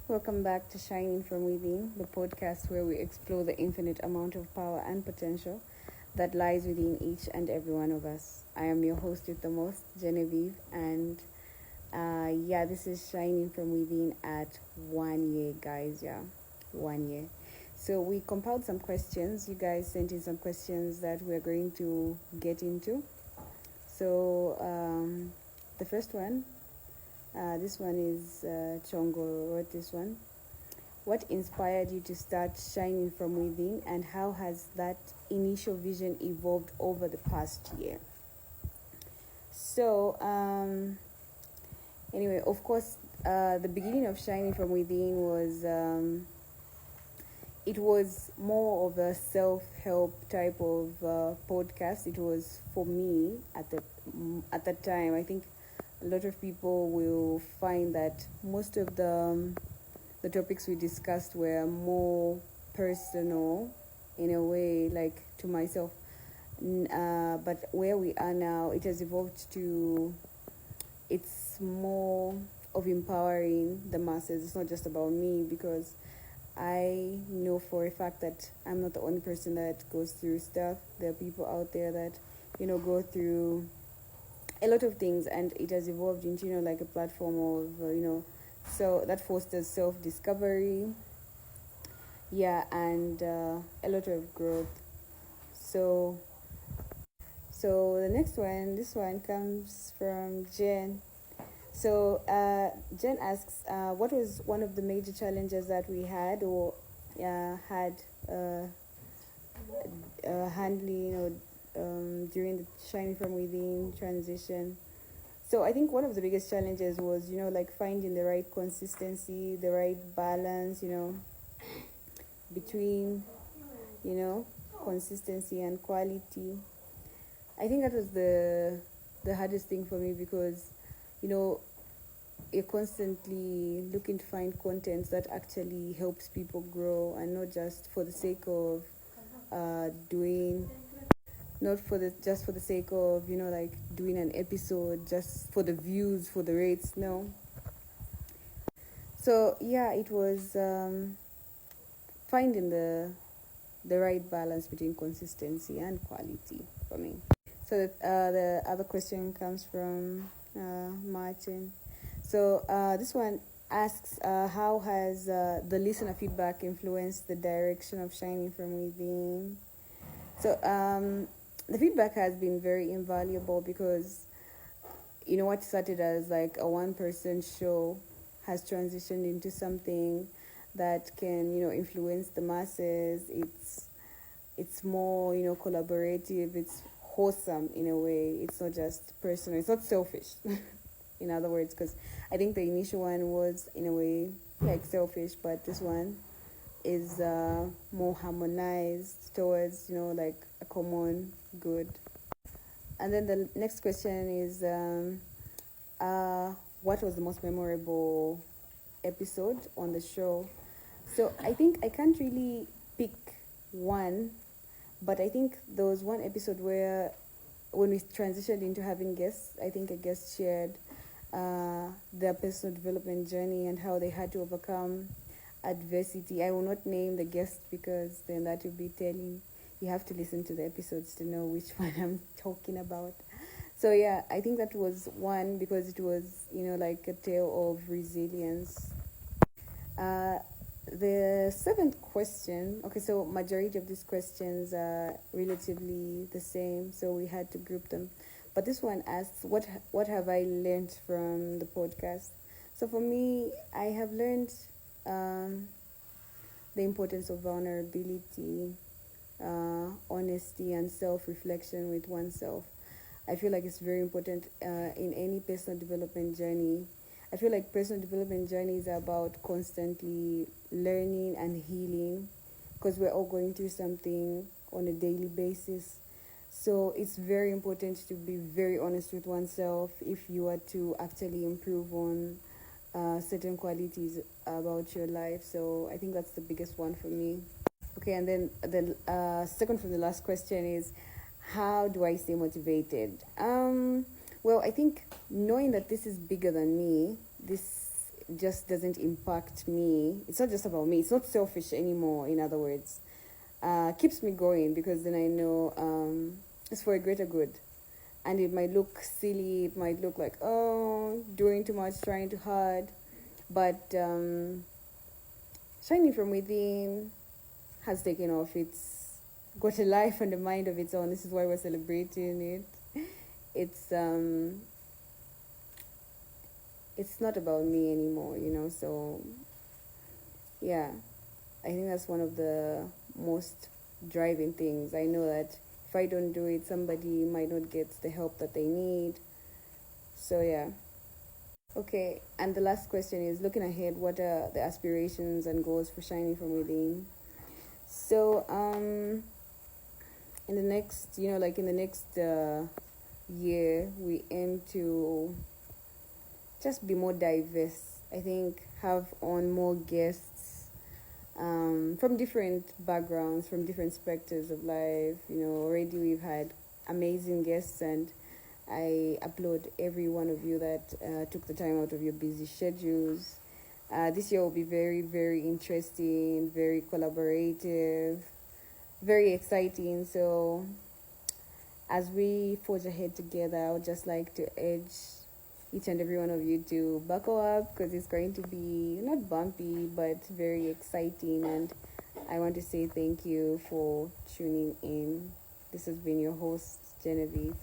Welcome back to Shining from Within, the podcast where we explore the infinite amount of power and potential that lies within each and every one of us. I am your host with the most, Genevieve, and this is Shining from Within at 1 year, guys. Yeah, 1 year. So we compiled some questions. You guys sent in some questions that we're going to get into. So the first one, this one is Chongo wrote this one. What inspired you to start Shining from Within, and how has that initial vision evolved over the past year? So, anyway, of course, the beginning of Shining from Within was it was more of a self-help type of podcast. It was for me at that time. I think a lot of people will find that most of the topics we discussed were more personal in a way, like to myself. But where we are now, it has evolved to it's more of empowering the masses. It's not just about me, because I know for a fact that I'm not the only person that goes through stuff. There are people out there that, go through a lot of things, and it has evolved into, like a platform of, so that fosters self-discovery, and a lot of growth. So, so the next one, this one comes from Jen. So Jen asks, what was one of the major challenges that we had or had handling during the Shining from Within transition? So I think one of the biggest challenges was, like finding the right consistency, the right balance, between, you know, consistency and quality. I think that was the hardest thing for me, because, you're constantly looking to find content that actually helps people grow, and not just for the sake of doing, not for the just for the sake of, like doing an episode just for the views, for the rates. No. So yeah, it was finding the right balance between consistency and quality for me. So the other question comes from Martin. So this one asks, how has the listener feedback influenced the direction of Shining from Within? So the feedback has been very invaluable, because what started as like a one-person show has transitioned into something that can influence the masses. It's more collaborative. It's wholesome in a way. It's not just personal. It's not selfish. In other words, because I think the initial one was in a way like selfish, but this one is more harmonized towards like a common good. And then the next question is, what was the most memorable episode on the show? So I think I can't really pick one, but I think there was one episode where, when we transitioned into having guests, I think a guest shared their personal development journey and how they had to overcome adversity. I will not name the guest, because then that will be telling. You have to listen to the episodes to know which one I'm talking about. So yeah, I think that was one, because it was like a tale of resilience. The seventh question. Okay, so majority of these questions are relatively the same, so we had to group them. But this one asks, what have I learned from the podcast? So for me, I have learned the importance of vulnerability, honesty, and self-reflection with oneself. I feel like it's very important in any personal development journey. I feel like personal development journeys are about constantly learning and healing, because we're all going through something on a daily basis. So it's very important to be very honest with oneself if you are to actually improve on certain qualities about your life. So I think that's the biggest one for me. Okay, and then the second from the last question is, how do I stay motivated? Well, I think knowing that this is bigger than me, this just doesn't impact me. It's not just about me. It's not selfish anymore, in other words. Keeps me going because then I know it's for a greater good. And it might look silly, it might look like, oh, doing too much, trying too hard. But Shining from Within has taken off. It's got a life and a mind of its own. This is why we're celebrating it. It's not about me anymore, so yeah, I think that's one of the most driving things. I know that if I don't do it, somebody might not get the help that they need. So yeah. Okay, and the last question is, looking ahead, what are the aspirations and goals for Shining from Within? So in the next, year, we aim to just be more diverse. I think have on more guests from different backgrounds, from different specters of life. Already we've had amazing guests, and I applaud every one of you that took the time out of your busy schedules. This year will be very, very interesting, very collaborative, very exciting. So as we forge ahead together, I would just like to urge each and every one of you to buckle up, because it's going to be not bumpy but very exciting. And I want to say thank you for tuning in. This has been your host, Genevieve.